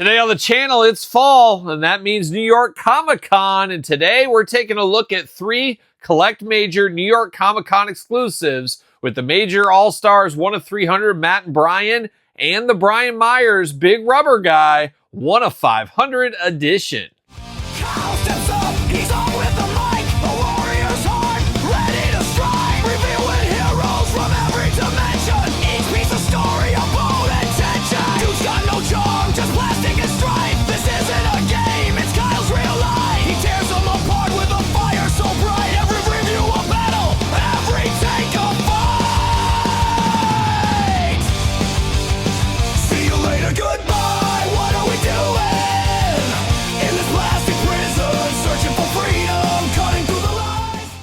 Today on the channel, it's fall, and that means New York Comic Con. And today we're taking a look at 3 Collect Major New York Comic Con exclusives with the Major Allstars 1 of 300 Matt and Brian, and the Brian Myers Big Rubber Guy 1 of 500 edition. Kyle steps up, he's on with the mic, a warrior's heart, ready to strike, revealing heroes from every dimension, each piece of story, a bold intention, dude's got no charm, just plastic and strife, this isn't a game, it's Kyle's real life, he tears them apart with a fire so bright, every review a battle, every take a fight, see you later, goodbye, what are we doing?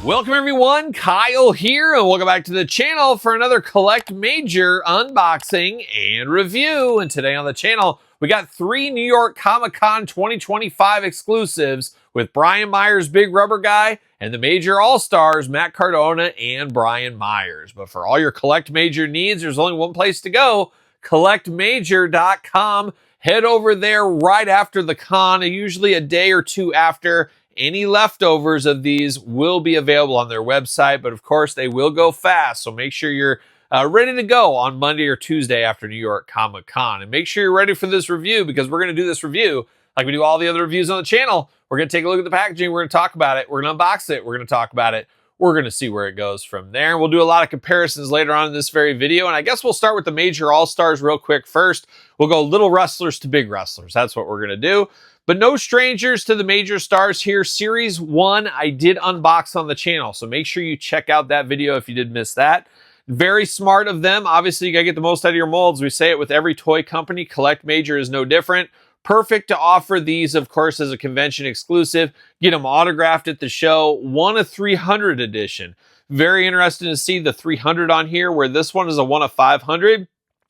Welcome everyone, Kyle here, and welcome back to the channel for another Collect Major unboxing and review. And today on the channel, we got 3 New York Comic Con 2025 exclusives with Brian Myers Big Rubber Guy and the Major All-Stars Matt Cardona and Brian Myers. But for all your Collect Major needs, there's only one place to go, collectmajor.com. Head over there right after the con, usually a day or two after. Any leftovers of these will be available on their website, but of course they will go fast, so make sure you're ready to go on Monday or Tuesday after New York Comic Con. And make sure you're ready for this review, because we're going to do this review like we do all the other reviews on the channel. We're going to take a look at the packaging, we're going to talk about it, we're going to unbox it, we're going to talk about it, we're going to see where it goes from there. We'll do a lot of comparisons later on in this very video, and I guess we'll start with the Major All-Stars real quick first. We'll go little wrestlers to big wrestlers. That's what we're going to do. But no strangers to the Major Stars here. Series 1, I did unbox on the channel, so make sure you check out that video if you did miss that. Very smart of them. Obviously, you got to get the most out of your molds. We say it with every toy company. Collect Major is no different. Perfect to offer these, of course, as a convention exclusive. Get them autographed at the show. 1 of 300 edition. Very interesting to see the 300 on here, where this one is a 1 of 500.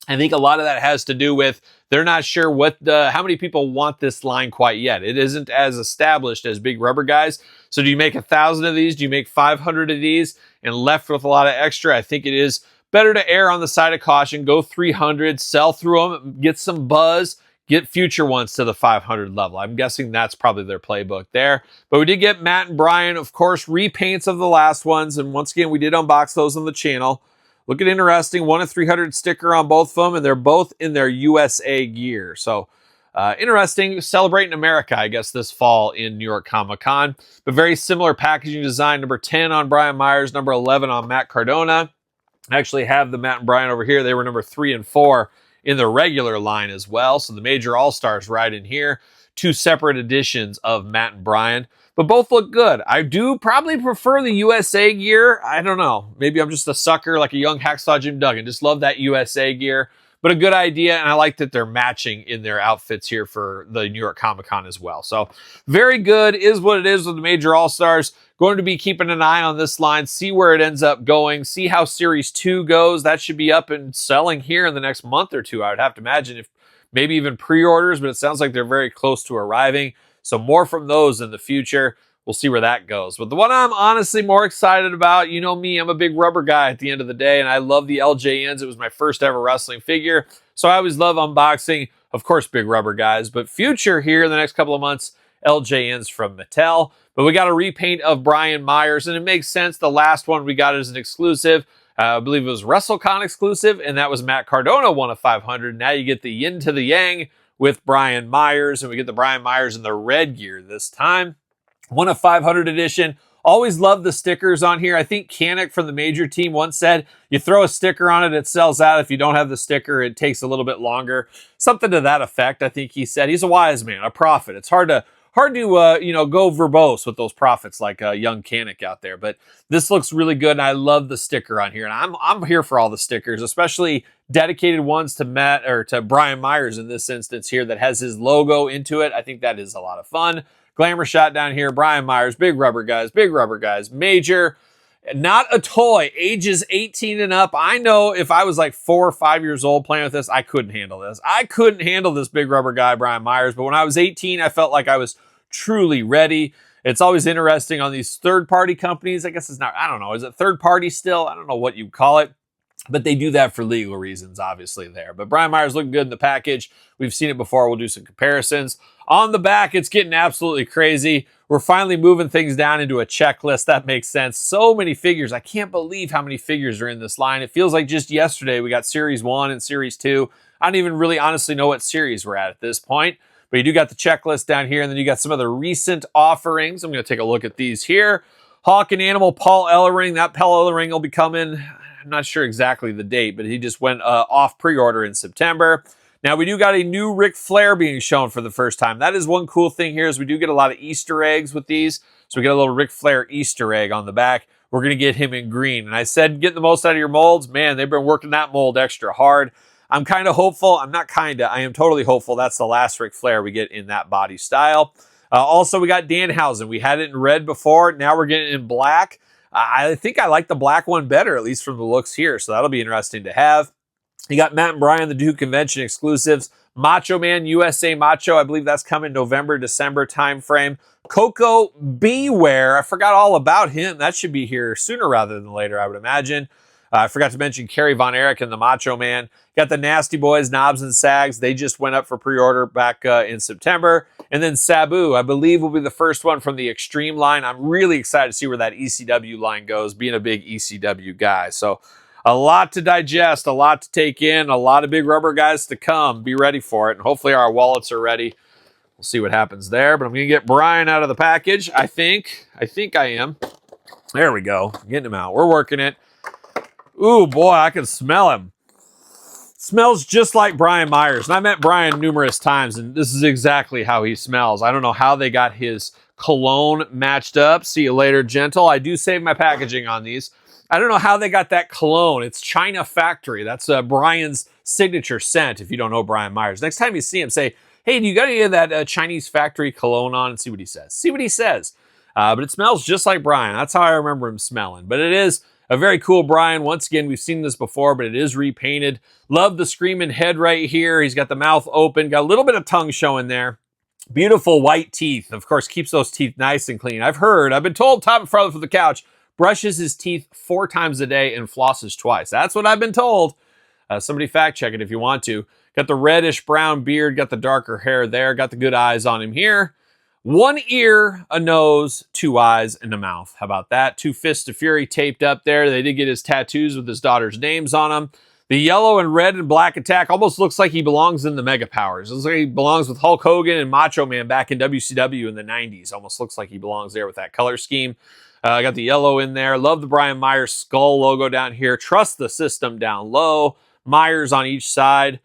I think a lot of that has to do with they're not sure how many people want this line quite yet. It isn't as established as Big Rubber Guys. So do you make 1,000 of these? Do you make 500 of these and left with a lot of extra? I think it is better to err on the side of caution. Go 300, sell through them, get some buzz, get future ones to the 500 level. I'm guessing that's probably their playbook there. But we did get Matt and Brian, of course, repaints of the last ones. And once again, we did unbox those on the channel. Looking interesting, 1 of 300 sticker on both of them, and they're both in their USA gear. So interesting, celebrating America, I guess, this fall in New York Comic Con. But very similar packaging design, number 10 on Brian Myers, number 11 on Matt Cardona. I actually have the Matt and Brian over here. They were number 3 and 4 in the regular line as well. So the Major All-Stars right in here. 2 separate editions of Matt and Brian. But both look good. I do probably prefer the USA gear. I don't know. Maybe I'm just a sucker like a young Hacksaw Jim Duggan. Just love that USA gear. But a good idea, and I like that they're matching in their outfits here for the New York Comic Con as well. So very good is what it is with the Major All-Stars. Going to be keeping an eye on this line, see where it ends up going, see how Series 2 goes. That should be up and selling here in the next month or two, I would have to imagine, if maybe even pre-orders, but it sounds like they're very close to arriving. So more from those in the future. We'll see where that goes. But the one I'm honestly more excited about, you know me, I'm a big rubber guy at the end of the day, and I love the LJNs. It was my first ever wrestling figure. So I always love unboxing, of course, big rubber guys. But future here in the next couple of months, LJNs from Mattel. But we got a repaint of Brian Myers, and it makes sense. The last one we got as an exclusive. I believe it was WrestleCon exclusive, and that was Matt Cardona, 1 of 500. Now you get the yin to the yang with Brian Myers, and we get the Brian Myers in the red gear this time. 1 of 500 edition. Always love the stickers on here. I think Canik from the Major team once said, you throw a sticker on it, it sells out. If you don't have the sticker, it takes a little bit longer. Something to that effect, I think he said. He's a wise man, a prophet. It's hard to go verbose with those prophets like young Canik out there. But this looks really good, and I love the sticker on here. And I'm here for all the stickers, especially dedicated ones to Matt or to Brian Myers in this instance here that has his logo into it. I think that is a lot of fun. Glamour shot down here. Brian Myers, Big Rubber Guys, Major. Not a toy, ages 18 and up. I know if I was like 4 or 5 years old playing with this, I couldn't handle this. I couldn't handle this Big Rubber Guy, Brian Myers. But when I was 18, I felt like I was truly ready. It's always interesting on these third-party companies. I guess it's not, I don't know. Is it third-party still? I don't know what you call it. But they do that for legal reasons, obviously, there. But Brian Myers looking good in the package. We've seen it before. We'll do some comparisons. On the back, it's getting absolutely crazy. We're finally moving things down into a checklist. That makes sense. So many figures. I can't believe how many figures are in this line. It feels like just yesterday we got Series 1 and Series 2. I don't even really honestly know what series we're at this point. But you do got the checklist down here, and then you got some of the recent offerings. I'm going to take a look at these here. Hawk and Animal, Paul Ellering. That Paul Ellering will be coming. I'm not sure exactly the date, but he just went off pre-order in September. Now, we do got a new Ric Flair being shown for the first time. That is one cool thing here is we do get a lot of Easter eggs with these. So we get a little Ric Flair Easter egg on the back. We're going to get him in green. And I said, get the most out of your molds. Man, they've been working that mold extra hard. I'm kind of hopeful. I'm not kind of. I am totally hopeful that's the last Ric Flair we get in that body style. Also, we got Danhausen. We had it in red before. Now we're getting it in black. I think I like the black one better, at least from the looks here. So that'll be interesting to have. You got Matt and Brian, the Duke Convention exclusives. Macho Man, USA Macho. I believe that's coming November, December timeframe. Coco Beware. I forgot all about him. That should be here sooner rather than later, I would imagine. I forgot to mention Kerry Von Erich and the Macho Man. Got the Nasty Boys, Knobs and Sags. They just went up for pre-order back in September. And then Sabu, I believe, will be the first one from the Extreme line. I'm really excited to see where that ECW line goes, being a big ECW guy. So a lot to digest, a lot to take in, a lot of big rubber guys to come. Be ready for it. And hopefully our wallets are ready. We'll see what happens there. But I'm going to get Brian out of the package, I think. I am. There we go. Getting him out. We're working it. Ooh, boy, I can smell him. Smells just like Brian Myers. And I met Brian numerous times, and this is exactly how he smells. I don't know how they got his cologne matched up. See you later, gentle. I do save my packaging on these. I don't know how they got that cologne. It's China Factory. That's Brian's signature scent, if you don't know Brian Myers. Next time you see him, say, hey, do you got any of that Chinese Factory cologne on? And see what he says. See what he says. But it smells just like Brian. That's how I remember him smelling. But it is a very cool Brian. Once again, we've seen this before, but it is repainted. Love the screaming head right here. He's got the mouth open, got a little bit of tongue showing there. Beautiful white teeth. Of course, keeps those teeth nice and clean. I've been told Top and Farther from the Couch brushes his teeth 4 times a day and flosses twice. That's what I've been told. Somebody fact check it if you want to. Got the reddish brown beard, got the darker hair there, got the good eyes on him here. 1 ear, a nose, 2 eyes, and a mouth. How about that? 2 fists of fury taped up there. They did get his tattoos with his daughter's names on them. The yellow and red and black attack almost looks like he belongs in the Mega Powers. It looks like he belongs with Hulk Hogan and Macho Man back in WCW in the 90s. Almost looks like he belongs there with that color scheme. I got the yellow in there. Love the Brian Myers skull logo down here. Trust the system down low. Myers on each side.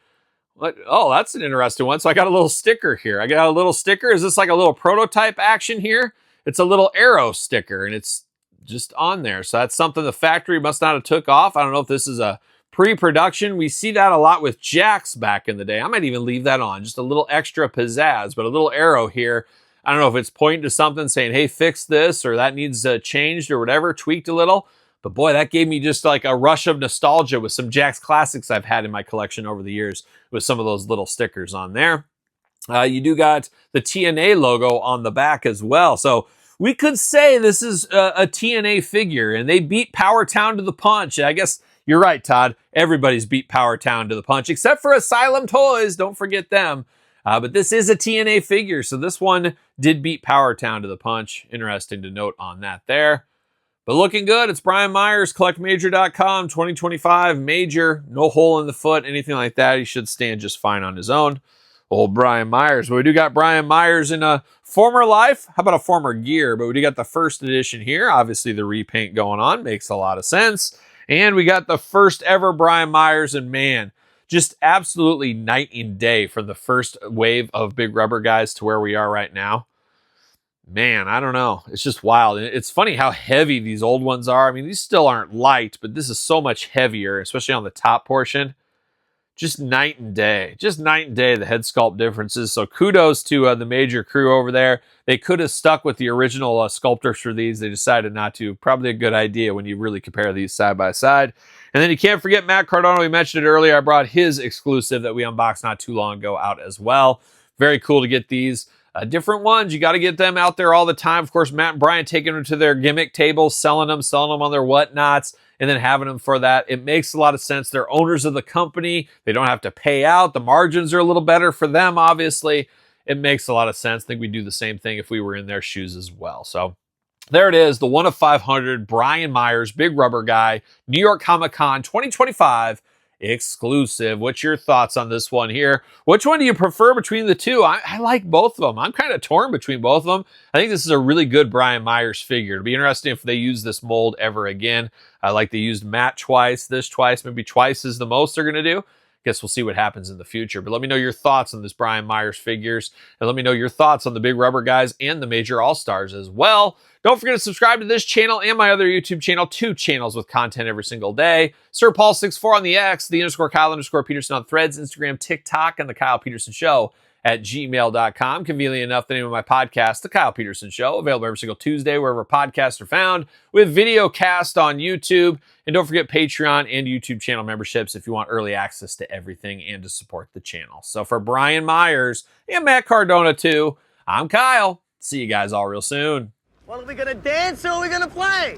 What? Oh, that's an interesting one. So I got a little sticker here. I got a little sticker. Is this like a little prototype action here? It's a little arrow sticker, and it's just on there. So that's something the factory must not have took off. I don't know if this is a pre-production. We see that a lot with Jakks back in the day. I might even leave that on. Just a little extra pizzazz, but a little arrow here. I don't know if it's pointing to something saying, hey, fix this, or that needs changed or whatever, tweaked a little. But boy, that gave me just like a rush of nostalgia with some Jakks classics I've had in my collection over the years with some of those little stickers on there. You do got the TNA logo on the back as well. So we could say this is a TNA figure, and they beat Power Town to the punch. I guess you're right, Todd. Everybody's beat Power Town to the punch, except for Asylum Toys. Don't forget them. But this is a TNA figure, so this one did beat Power Town to the punch. Interesting to note on that there. But looking good. It's Brian Myers, collectmajor.com, 2025 Major. No hole in the foot, anything like that. He should stand just fine on his own. Old Brian Myers. But we do got Brian Myers in a former life. How about a former gear? But we do got the first edition here. Obviously, the repaint going on makes a lot of sense. And we got the first ever Brian Myers, and man, just absolutely night and day from the first wave of big rubber guys to where we are right now. Man, I don't know. It's just wild. It's funny how heavy these old ones are. I mean, these still aren't light, but this is so much heavier, especially on the top portion. Just night and day. Just night and day, the head sculpt differences. So kudos to the Major crew over there. They could have stuck with the original sculptors for these. They decided not to. Probably a good idea when you really compare these side by side. And then you can't forget Matt Cardona. We mentioned it earlier. I brought his exclusive that we unboxed not too long ago out as well. Very cool to get these. Different ones. You got to get them out there all the time. Of course, Matt and Brian taking them to their gimmick tables, selling them on their whatnots. and then having them for that. It makes a lot of sense. They're owners of the company. They don't have to pay out. The margins are a little better for them, obviously. It makes a lot of sense. I think we'd do the same thing if we were in their shoes as well. So there it is, the 1 of 500 Brian Myers, Big Rubber Guy, New York Comic Con 2025 exclusive. What's your thoughts on this one here? Which one do you prefer between the two? I like both of them. I'm kind of torn between both of them. I think this is a really good Brian Myers figure. It'll be interesting if they use this mold ever again. I like they used matte twice, this twice, maybe twice is the most they're going to do. Guess we'll see what happens in the future. But let me know your thoughts on this Brian Myers figures. And let me know your thoughts on the Big Rubber Guys and the Major All-Stars as well. Don't forget to subscribe to this channel and my other YouTube channel, 2 channels with content every single day. Sir Paul64 on the X, the _Kyle_Peterson on Threads, Instagram, TikTok, and the Kyle Peterson Show at gmail.com. Conveniently enough, the name of my podcast, The Kyle Peterson Show, available every single Tuesday wherever podcasts are found, with video cast on YouTube. And don't forget Patreon and YouTube channel memberships if you want early access to everything and to support the channel. So for Brian Myers and Matt Cardona too, I'm Kyle. See you guys all real soon. Well, are we gonna dance or are we gonna play?